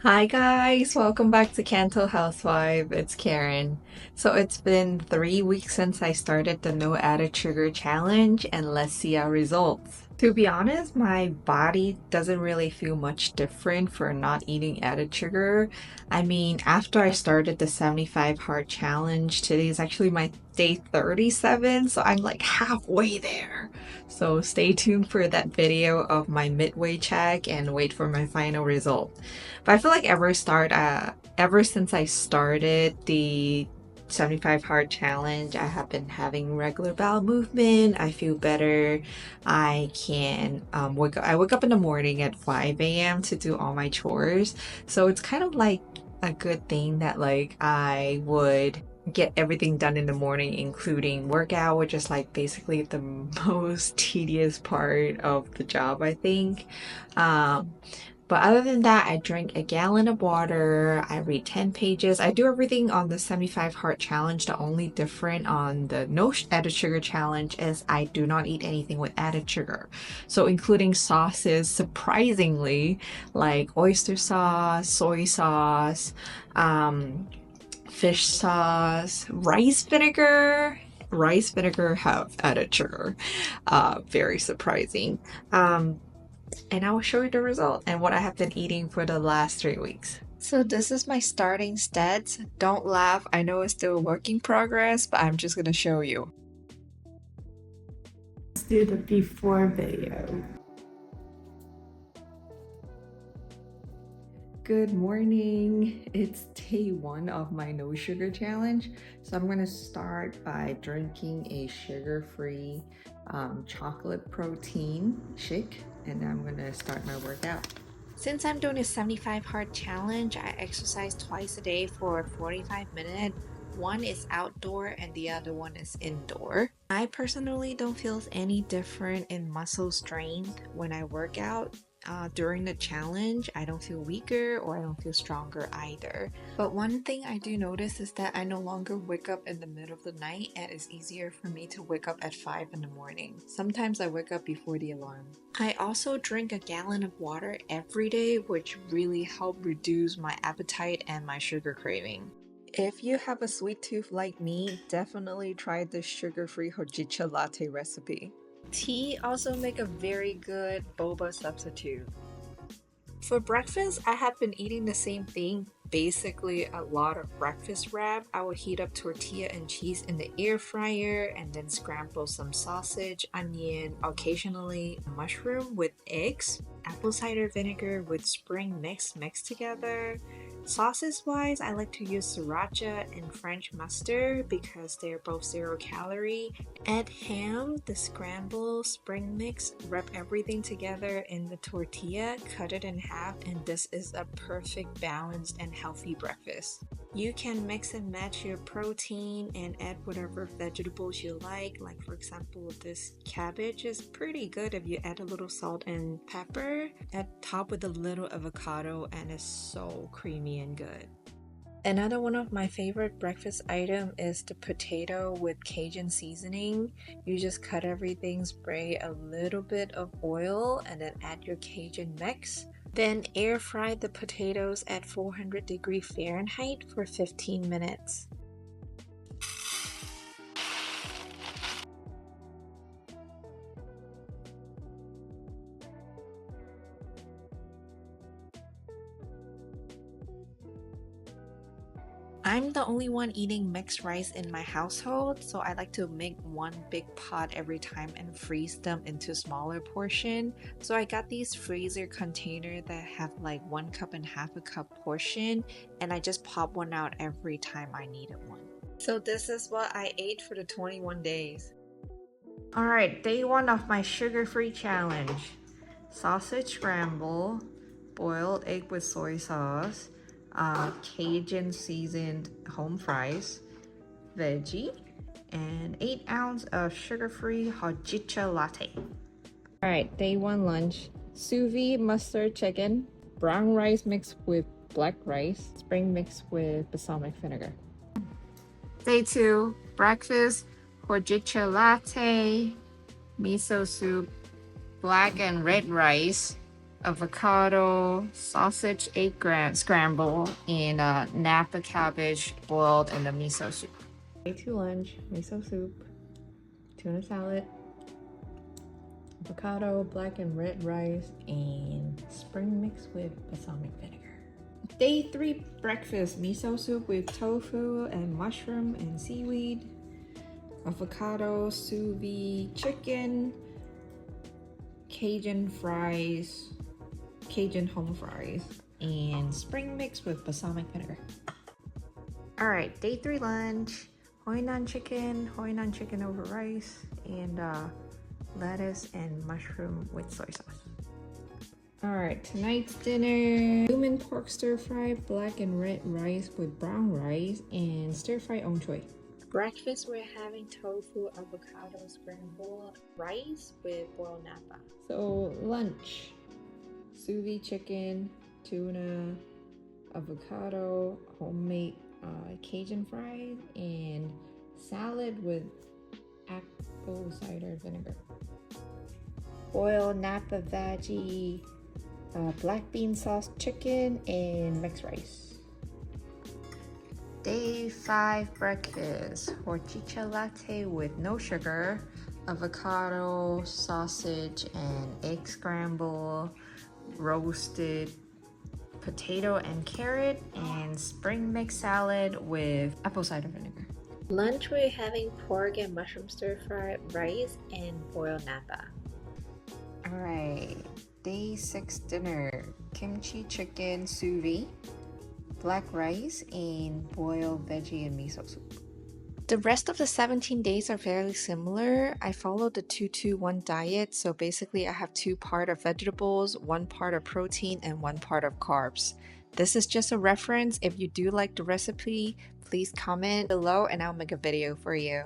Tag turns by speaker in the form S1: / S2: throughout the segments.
S1: Hi guys, welcome back to Canto Housewife. It's Karen. So it's been 3 weeks since I started the no added sugar challenge, and let's see our results. To be honest, my body doesn't really feel much different for not eating added sugar. I mean, after I started the 75 hard challenge, today is actually my day 37, so I'm like halfway there. So stay tuned for that video of my midway check and wait for my final result. But I feel like ever since I started the 75 hard challenge, I have been having regular bowel movement. I feel better. I can I wake up in the morning at 5 a.m. to do all my chores. So it's kind of like a good thing that like I would get everything done in the morning, including workout, which is like basically the most tedious part of the job, I think. Um, but other than that, I drink a gallon of water. I read 10 pages. I do everything on the 75 heart challenge. The only different on the no added sugar challenge is I do not eat anything with added sugar. So including sauces, surprisingly, like oyster sauce, soy sauce, um, fish sauce, rice vinegar. Rice vinegar have added sugar. Very surprising. Um, and I will show you the result and what I have been eating for the last 3 weeks. So this is my starting stats. Don't laugh, I know it's still a work in progress, but I'm just gonna show you. Let's do the before video. Good morning. It's day one of my no sugar challenge. So I'm gonna start by drinking a sugar-free chocolate protein shake, and I'm gonna start my workout. Since I'm doing a 75 hard challenge, I exercise twice a day for 45 minutes. One is outdoor and the other one is indoor. I personally don't feel any different in muscle strength when I work out. During the challenge, I don't feel weaker or I don't feel stronger either. But one thing I do notice is that I no longer wake up in the middle of the night, and it's easier for me to wake up at 5 in the morning. Sometimes I wake up before the alarm. I also drink a gallon of water every day, which really helped reduce my appetite and my sugar craving. If you have a sweet tooth like me, definitely try the sugar-free hojicha latte recipe. Tea also make a very good boba substitute. For breakfast, I have been eating the same thing, basically a lot of breakfast wrap. I will heat up tortilla and cheese in the air fryer and then scramble some sausage, onion, occasionally mushroom with eggs, apple cider vinegar with spring mix mixed together. Sauces wise, I like to use sriracha and French mustard because they're both 0 calorie. Add ham, the scramble spring mix, wrap everything together in the tortilla, cut it in half, and this is a perfect balanced and healthy breakfast. You can mix and match your protein and add whatever vegetables you like for example, this cabbage is pretty good if you add a little salt and pepper, at top with a little avocado, and it's so creamy and good. Another one of my favorite breakfast item is the potato with Cajun seasoning. You just cut everything, spray a little bit of oil, and then add your Cajun mix. Then air fry the potatoes at 400 Fahrenheit for 15 minutes. I'm the only one eating mixed rice in my household, so I like to make one big pot every time and freeze them into smaller portion. So I got these freezer container that have like 1 cup and half a cup portion, and I just pop one out every time I needed one. So this is what I ate for the 21 days. Alright, day one of my sugar-free challenge. Sausage scramble, boiled egg with soy sauce, Cajun seasoned home fries, veggie, and 8 ounce of sugar-free hojicha latte. Alright, day one lunch. Sous vide mustard chicken, brown rice mixed with black rice, spring mixed with balsamic vinegar. Day two, breakfast, hojicha latte, miso soup, black and red rice,
S2: avocado, sausage, egg scramble, and Napa cabbage boiled in the miso soup.
S1: Day 2 lunch, miso soup, tuna salad, avocado, black and red rice, and spring mix with balsamic vinegar. Day 3 breakfast, miso soup with tofu and mushroom and seaweed, avocado, sous vide chicken, Cajun fries, Cajun home fries, and spring mix with balsamic vinegar. All right, day 3 lunch, Hoi Nan chicken over rice, and lettuce and mushroom with soy sauce. All right, tonight's dinner, cumin pork stir fry, black and red rice with brown rice, and stir fry ong choy.
S2: Breakfast, we're having tofu, avocado, scrambled rice with boiled napa.
S1: So lunch, sous vide chicken, tuna, avocado, homemade Cajun fries, and salad with apple cider vinegar. Boiled napa veggie, black bean sauce chicken, and mixed rice. Day 5 breakfast, horchata latte with no sugar, avocado, sausage, and egg scramble, roasted potato and carrot, and spring mix salad with apple cider vinegar.
S2: Lunch, we're having pork and mushroom stir fry, rice, and boiled napa.
S1: All right, day 6 dinner, kimchi chicken sous vide, black rice, and boiled veggie and miso soup. The rest of the 17 days are fairly similar. I followed the 2-2-1 diet, so basically I have 2 parts of vegetables, 1 part of protein, and 1 part of carbs. This is just a reference. If you do like the recipe, please comment below and I'll make a video for you.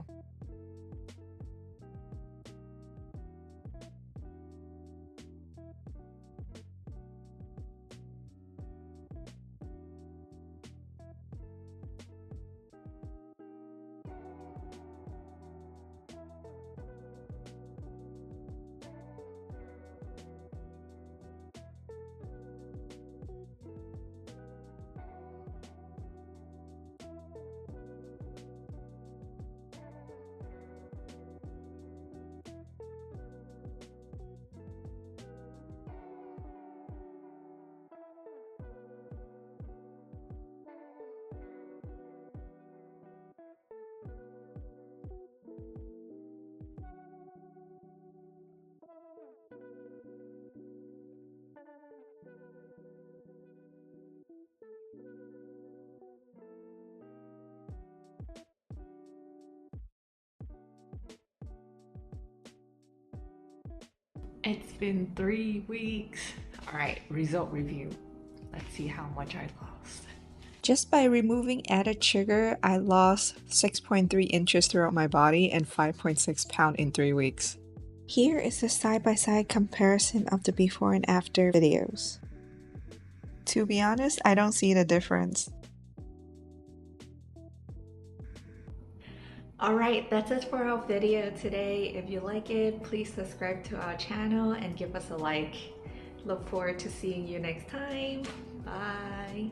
S1: It's been 3 weeks. All right, result review. Let's see how much I lost. Just by removing added sugar, I lost 6.3 inches throughout my body and 5.6 pounds in 3 weeks. Here is a side-by-side comparison of the before and after videos. To be honest, I don't see the difference. Alright, that's it for our video today. If you like it, please subscribe to our channel and give us a like. Look forward to seeing you next time. Bye!